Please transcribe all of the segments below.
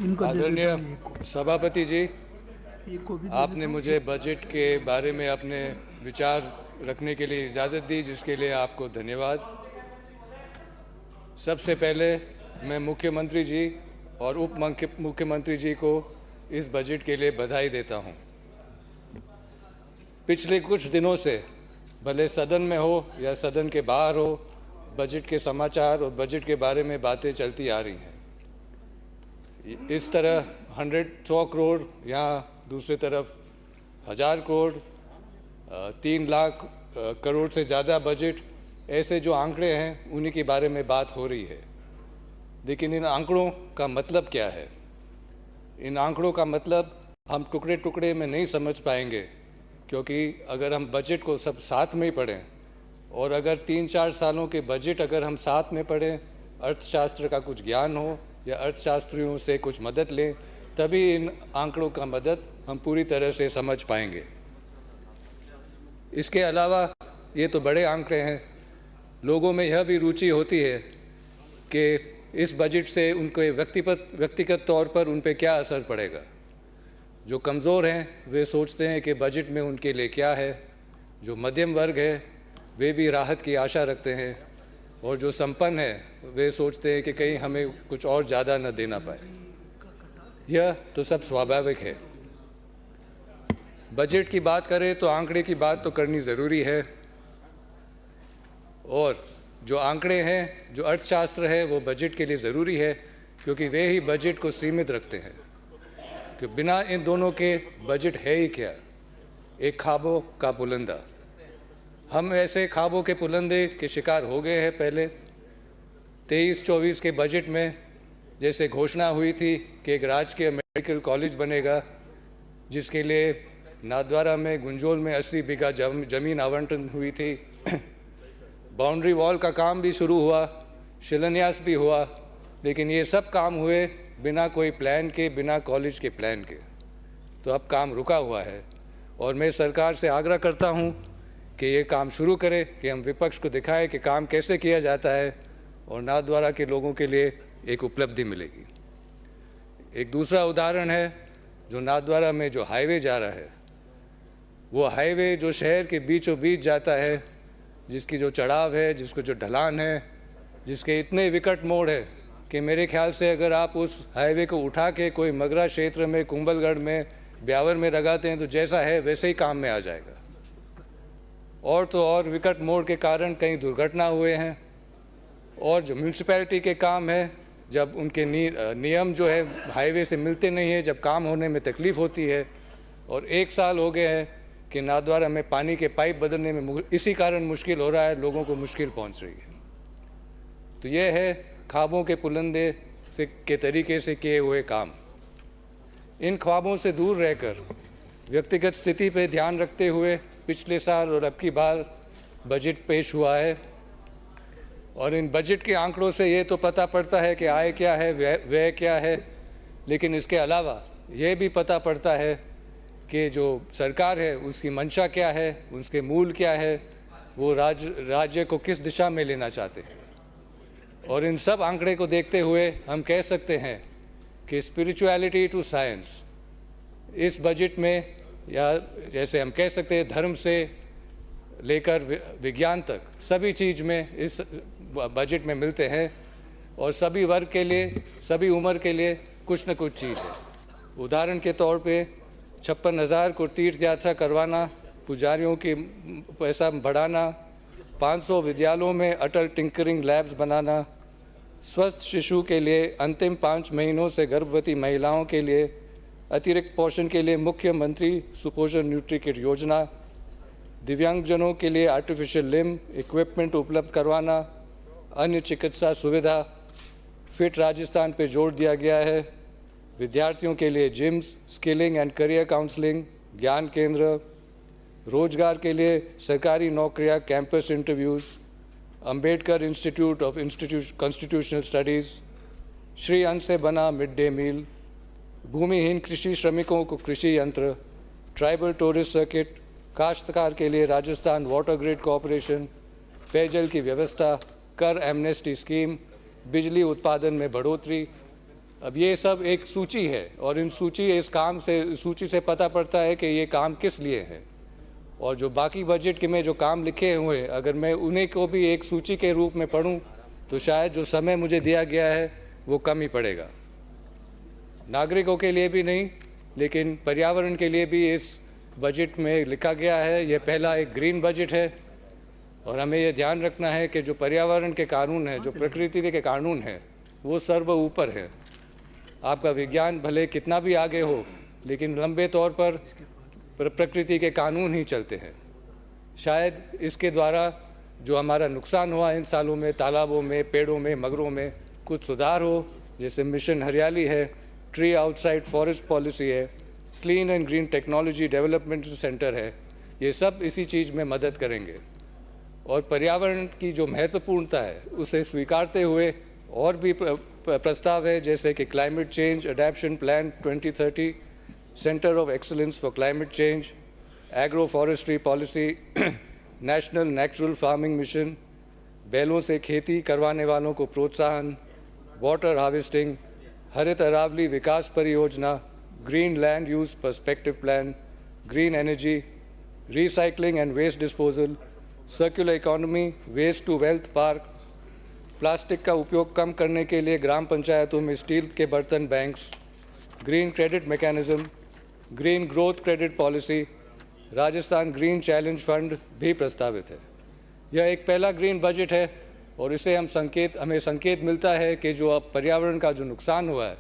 इनको दे आदरणीय देता हूँ, एक को सभापति जी, एक को भी दे आपने देता हूँ। मुझे बजट के बारे में अपने विचार रखने के लिए इजाज़त दी, जिसके लिए आपको धन्यवाद। सबसे पहले मैं मुख्यमंत्री जी और उप मुख्यमंत्री जी को इस बजट के लिए बधाई देता हूं। पिछले कुछ दिनों से भले सदन में हो या सदन के बाहर हो, बजट के समाचार और बजट के बारे में बातें चलती आ रही हैं। इस तरह 100 करोड़, यहाँ दूसरी तरफ 1000 करोड़, 3 लाख करोड़ से ज़्यादा बजट, ऐसे जो आंकड़े हैं उन्हीं के बारे में बात हो रही है। लेकिन इन आंकड़ों का मतलब क्या है? इन आंकड़ों का मतलब हम टुकड़े टुकड़े में नहीं समझ पाएंगे, क्योंकि अगर हम बजट को सब साथ में ही पढ़ें और अगर 3-4 सालों के बजट अगर हम साथ में पढ़ें, अर्थशास्त्र का कुछ ज्ञान हो या अर्थशास्त्रियों से कुछ मदद लें, तभी इन आंकड़ों का मदद हम पूरी तरह से समझ पाएंगे। इसके अलावा ये तो बड़े आंकड़े हैं, लोगों में यह भी रुचि होती है कि इस बजट से उनके व्यक्तिगत तौर पर उन पर क्या असर पड़ेगा। जो कमज़ोर हैं वे सोचते हैं कि बजट में उनके लिए क्या है, जो मध्यम वर्ग है वे भी राहत की आशा रखते हैं, और जो संपन्न है वे सोचते हैं कि कहीं हमें कुछ और ज़्यादा न देना पाए। यह तो सब स्वाभाविक है। बजट की बात करें तो आंकड़े की बात तो करनी ज़रूरी है, और जो आंकड़े हैं, जो अर्थशास्त्र है, वो बजट के लिए ज़रूरी है, क्योंकि वे ही बजट को सीमित रखते हैं। कि बिना इन दोनों के बजट है ही क्या? एक ख्वाबों का पुलंदा। हम ऐसे ख्वाबों के पुलंदे के शिकार हो गए हैं। पहले 23-24 के बजट में जैसे घोषणा हुई थी कि एक राजकीय मेडिकल कॉलेज बनेगा, जिसके लिए नाथद्वारा में गुंजोल में 80 बीघा जमीन आवंटन हुई थी। बाउंड्री वॉल का काम भी शुरू हुआ, शिलान्यास भी हुआ, लेकिन ये सब काम हुए बिना कोई प्लान के, बिना कॉलेज के प्लान के। तो अब काम रुका हुआ है, और मैं सरकार से आग्रह करता हूँ कि ये काम शुरू करे, कि हम विपक्ष को दिखाएं कि काम कैसे किया जाता है, और नाथद्वारा के लोगों के लिए एक उपलब्धि मिलेगी। एक दूसरा उदाहरण है, जो नाथद्वारा में जो हाईवे जा रहा है, वो हाईवे जो शहर के बीचों बीच जाता है, जिसकी जो चढ़ाव है, जिसको जो ढलान है, जिसके इतने विकट मोड़ है कि मेरे ख्याल से अगर आप उस हाईवे को उठा के कोई मगरा क्षेत्र में, कुंभलगढ़ में, ब्यावर में लगाते हैं तो जैसा है वैसे ही काम में आ जाएगा। और तो और विकट मोड़ के कारण कई दुर्घटना हुए हैं, और जो म्यूनसिपैलिटी के काम है, जब उनके नियम जो है हाईवे से मिलते नहीं है, जब काम होने में तकलीफ़ होती है। और 1 साल हो गए हैं कि नाथद्वारा में पानी के पाइप बदलने में इसी कारण मुश्किल हो रहा है, लोगों को मुश्किल पहुंच रही है। तो ये है ख्वाबों के पुलंदे से के तरीके से किए हुए काम। इन ख्वाबों से दूर रहकर व्यक्तिगत स्थिति पर ध्यान रखते हुए पिछले साल और अब की बार बजट पेश हुआ है, और इन बजट के आंकड़ों से ये तो पता पड़ता है कि आय क्या है, व्यय क्या है, लेकिन इसके अलावा ये भी पता पड़ता है कि जो सरकार है उसकी मंशा क्या है, उसके मूल क्या है, वो राज्य को किस दिशा में लेना चाहते हैं। और इन सब आंकड़े को देखते हुए हम कह सकते हैं कि स्पिरिचुअलिटी टू साइंस इस बजट में, या जैसे हम कह सकते हैं धर्म से लेकर विज्ञान तक, सभी चीज़ में इस बजट में मिलते हैं, और सभी वर्ग के लिए, सभी उम्र के लिए कुछ न कुछ चीज़ है। उदाहरण के तौर पे 56,000 को तीर्थ यात्रा करवाना, पुजारियों की पैसा बढ़ाना, 500 विद्यालयों में अटल टिंकरिंग लैब्स बनाना, स्वस्थ शिशु के लिए अंतिम 5 महीनों से गर्भवती महिलाओं के लिए अतिरिक्त पोषण के लिए मुख्यमंत्री सुपोषण न्यूट्री किट योजना, दिव्यांगजनों के लिए आर्टिफिशियल लिम्ब इक्विपमेंट उपलब्ध करवाना, अन्य चिकित्सा सुविधा, फिट राजस्थान पर जोर दिया गया है, विद्यार्थियों के लिए gyms, skilling and career counselling, ज्ञान केंद्र, रोजगार के लिए सरकारी नौकरियां, campus interviews, Ambedkar institute of constitutional studies, Shri Anna से बना मिड डे मील, भूमिहीन कृषि श्रमिकों को कृषि यंत्र, ट्राइबल टूरिस्ट सर्किट, काश्तकार के लिए राजस्थान वाटर ग्रिड कॉरपोरेशन, पेयजल की व्यवस्था, कर एमनेस्टी स्कीम, बिजली उत्पादन में बढ़ोतरी, अब ये सब एक सूची है और इन सूची से पता पड़ता है कि ये काम किस लिए है। और जो बाकी बजट के में जो काम लिखे हुए हैं, अगर मैं उन्हें को भी एक सूची के रूप में पढूं तो शायद जो समय मुझे दिया गया है वो कम ही पड़ेगा। नागरिकों के लिए भी नहीं, लेकिन पर्यावरण के लिए भी इस बजट में लिखा गया है। ये पहला एक ग्रीन बजट है और हमें ये ध्यान रखना है कि जो पर्यावरण के कानून हैं, जो प्रकृति के कानून हैं, वो सर्व ऊपर है। आपका विज्ञान भले कितना भी आगे हो, लेकिन लंबे तौर पर प्रकृति के कानून ही चलते हैं। शायद इसके द्वारा जो हमारा नुकसान हुआ इन सालों में, तालाबों में, पेड़ों में, मगरों में कुछ सुधार हो, जैसे मिशन हरियाली है, ट्री आउटसाइड फॉरेस्ट पॉलिसी है, clean and green technology development centre है, ये सब इसी चीज़ में मदद करेंगे। और पर्यावरण की जो महत्वपूर्णता है उसे स्वीकारते हुए और भी प्रस्ताव है, जैसे कि climate change adaptation plan 2030, centre of excellence for climate change, agro forestry policy, national natural farming mission, बैलों से खेती करवाने वालों को प्रोत्साहन, वाटर हार्वेस्टिंग, हरित अरावली विकास परियोजना, green land use perspective plan, green energy, recycling and waste disposal, circular economy, waste to wealth park, plastic का उपयोग कम करने के लिए ग्राम पंचायतों में स्टील के बर्तन banks, green credit mechanism, green growth credit policy, Rajasthan green challenge fund भी प्रस्तावित है। यह एक पहला ग्रीन बजट है और इसे हमें संकेत मिलता है कि जो अब पर्यावरण का जो नुकसान हुआ है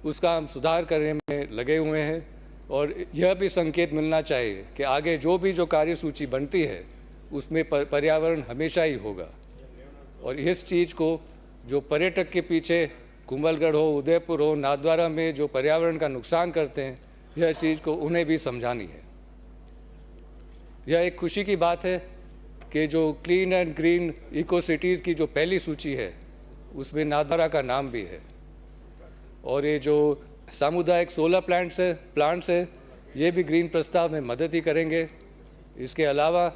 उसका हम सुधार करने में लगे हुए हैं। और यह भी संकेत मिलना चाहिए कि आगे जो कार्यसूची बनती है उसमें पर्यावरण हमेशा ही होगा। और इस चीज़ को जो पर्यटक के पीछे कुंभलगढ़ हो, उदयपुर हो, नाथद्वारा में जो पर्यावरण का नुकसान करते हैं, यह चीज़ को उन्हें भी समझानी है। यह एक खुशी की बात है कि जो clean and green eco cities की जो पहली सूची है उसमें नाथद्वारा का नाम भी है। और ये जो सामुदायिक सोलर प्लांट्स है ये भी ग्रीन प्रस्ताव में मदद ही करेंगे। इसके अलावा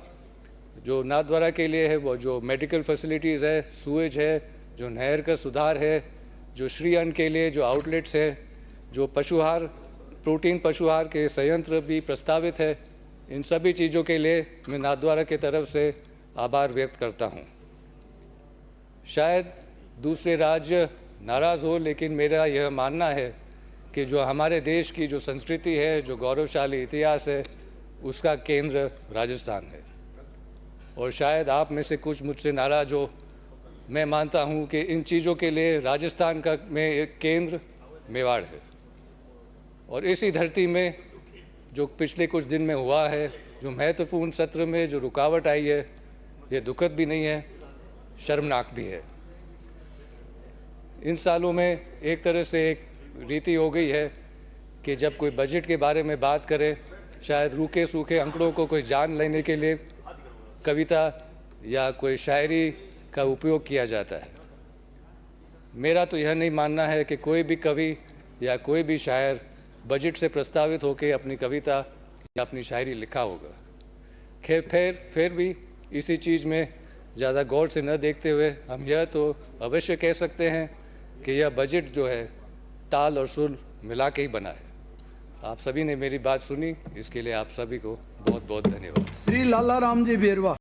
जो नाथद्वारा के लिए है वो जो मेडिकल फैसिलिटीज़ है, सूएज है, जो नहर का सुधार है, जो श्री अन्न के लिए जो आउटलेट्स हैं, जो प्रोटीन पशुहार के संयंत्र भी प्रस्तावित है, इन सभी चीज़ों के लिए मैं नाथद्वारा की तरफ से आभार व्यक्त करता हूँ। शायद दूसरे राज्य नाराज़ हो, लेकिन मेरा यह मानना है कि जो हमारे देश की जो संस्कृति है, जो गौरवशाली इतिहास है, उसका केंद्र राजस्थान है। और शायद आप में से कुछ मुझसे नाराज़ हो, मैं मानता हूँ कि इन चीज़ों के लिए राजस्थान का में एक केंद्र मेवाड़ है। और इसी धरती में जो पिछले कुछ दिन में हुआ है, जो महत्वपूर्ण सत्र में जो रुकावट आई है, ये दुखद भी नहीं है, शर्मनाक भी है। इन सालों में एक तरह से एक रीति हो गई है कि जब कोई बजट के बारे में बात करे, शायद रूखे सूखे आंकड़ों को कोई जान लेने के लिए कविता या कोई शायरी का उपयोग किया जाता है। मेरा तो यह नहीं मानना है कि कोई भी कवि या कोई भी शायर बजट से प्रस्तावित होकर अपनी कविता या अपनी शायरी लिखा होगा। खैर फिर भी इसी चीज़ में ज़्यादा गौर से न देखते हुए हम यह तो अवश्य कह सकते हैं कि यह बजट जो है ताल और सुर मिला के ही बना है। आप सभी ने मेरी बात सुनी, इसके लिए आप सभी को बहुत बहुत धन्यवाद। श्री लाला राम जी बेरवा।